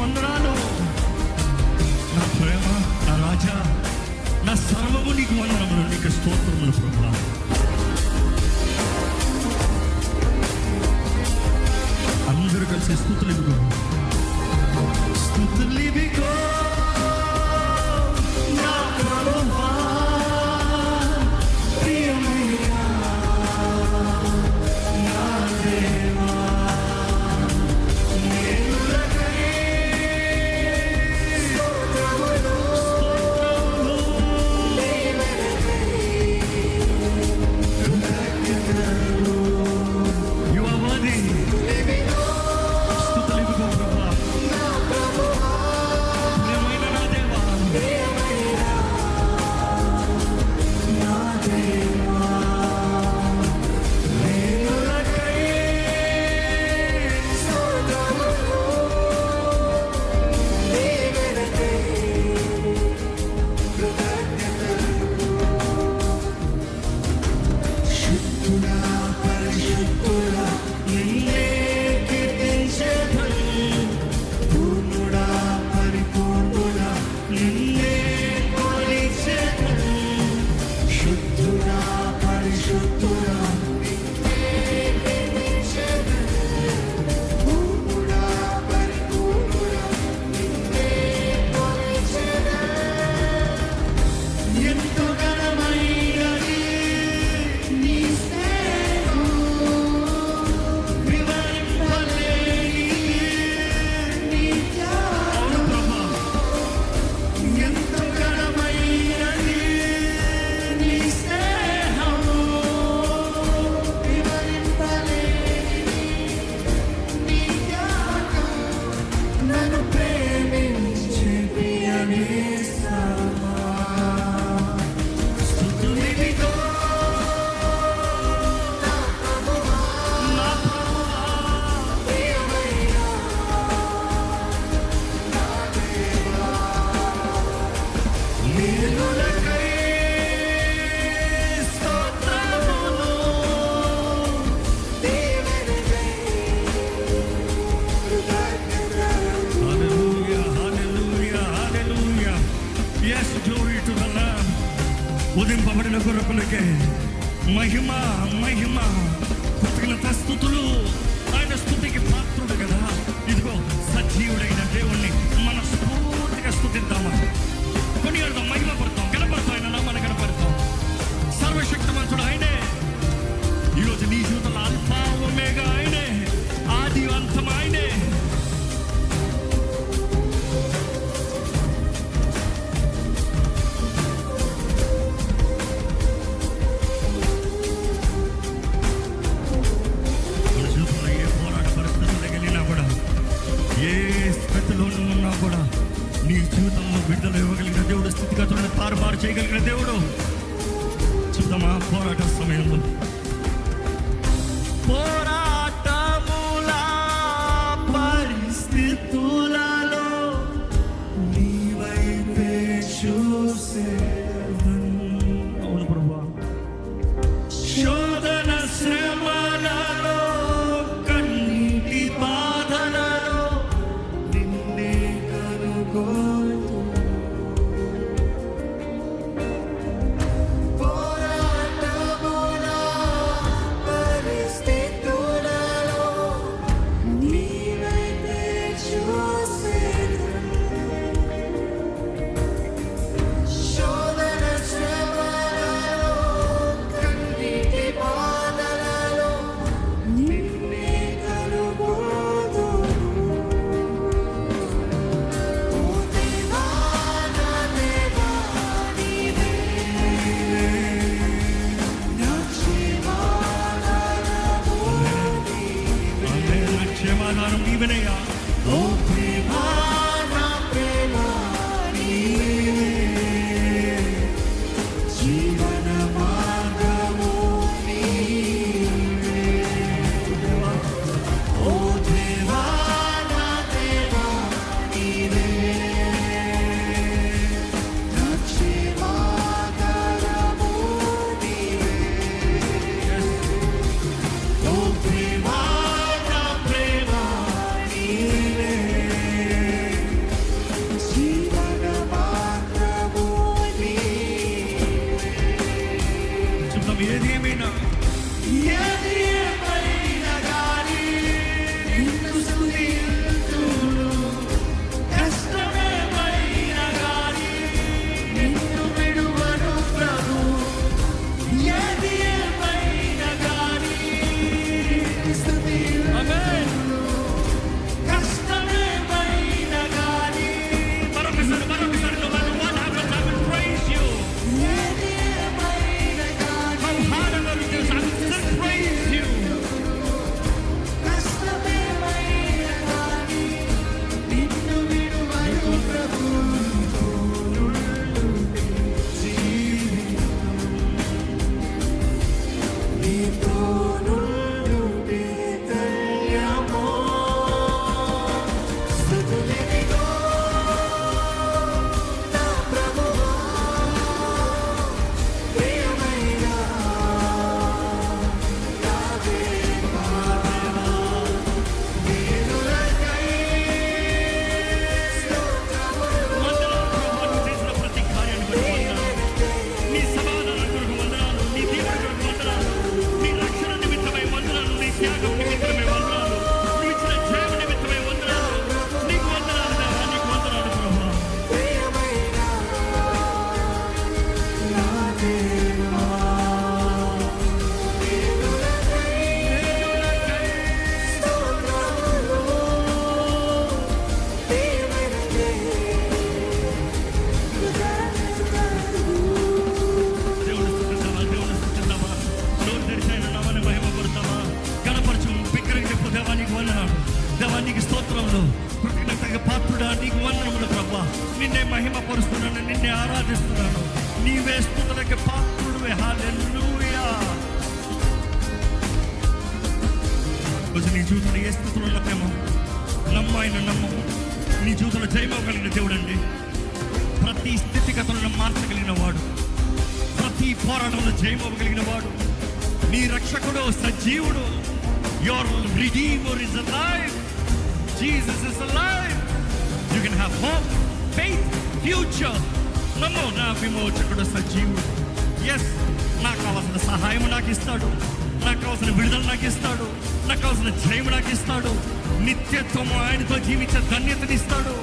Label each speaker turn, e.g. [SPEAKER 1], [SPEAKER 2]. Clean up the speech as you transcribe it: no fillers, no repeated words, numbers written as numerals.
[SPEAKER 1] వందనాలు. నా ప్రేమ, నా రాజా, నా సర్వము నీకు వందనములు, నీకు స్తోత్రములు ప్రభువా. అందరూ కలిసి స్తుతులు ఇదిగో, స్తుతులు ఇదిగో నా ప్రభువా. ఉదింపబడిన కొరకులకే మహిమ మహిమ కృతజ్ఞత స్తుతులు. ఆయన స్తుతికి పాత్రుడు కదా. ఇదిగో సజీవుడైన దేవుణ్ణి మనస్ఫూర్తిగా స్తుతిద్దామా, కొనియాడదాం, మహిమ పడతాం, గణపడతాం, ఆయన నామాన్ని గణపడతాం. సర్వశక్తిమంతుడు ఆయనే. ఈరోజు నీ జీవితంలో ఆల్ఫా ఒమేగా ఆయనే, ఆది అంతం ఆయనే. నీ జీవితంలో విడుదల ఇవ్వగలిగిన దేవుడు, స్థితిగతులను తారుమారు చేయగలిగిన దేవుడు. చూద్దామా పోరాట సమయంలో, పోరాటముల పరిస్థితులలో నీ వైపే చూసే. అవును ప్రభువా. శోధన శ్రమలలో కన్నీటి బాధలలో నిన్నే కనుగో. పరిస్థితులలో నీకు వందనములు ప్రభా. నిన్నే మహిమ పరుస్తున్నాను, నిన్నే ఆరాధిస్తున్నాను. నీవే స్తుతులకి పాత్రుడివే. హల్లెలూయా. రోజు నీ జీవితంలో ఏ స్థితిలో ఉన్నదేమో నమ్ము, ఆయన నమ్మము. నీ జీవితంలో జయమవగలిగిన దేవుడు అండి. ప్రతి స్థితిగతులను మార్చగలిగిన వాడు, ప్రతి పోరాటంలో జయమవగలిగిన వాడు. నీ రక్షకుడు సజీవుడు. Your redeemer is alive. Jesus is alive. You can have hope, faith, future. నమ్ము, నా విమోచకుడు సజీవుడు. ఎస్, నాకు కావాల్సిన సహాయం నాకు ఇస్తాడు, నాకు కావాల్సిన విడుదల నాకు ఇస్తాడు, నాకు కావాల్సిన జయం నాకు ఇస్తాడు, నిత్యత్వము ఆయనతో జీవించే ధన్యతనిస్తాడు.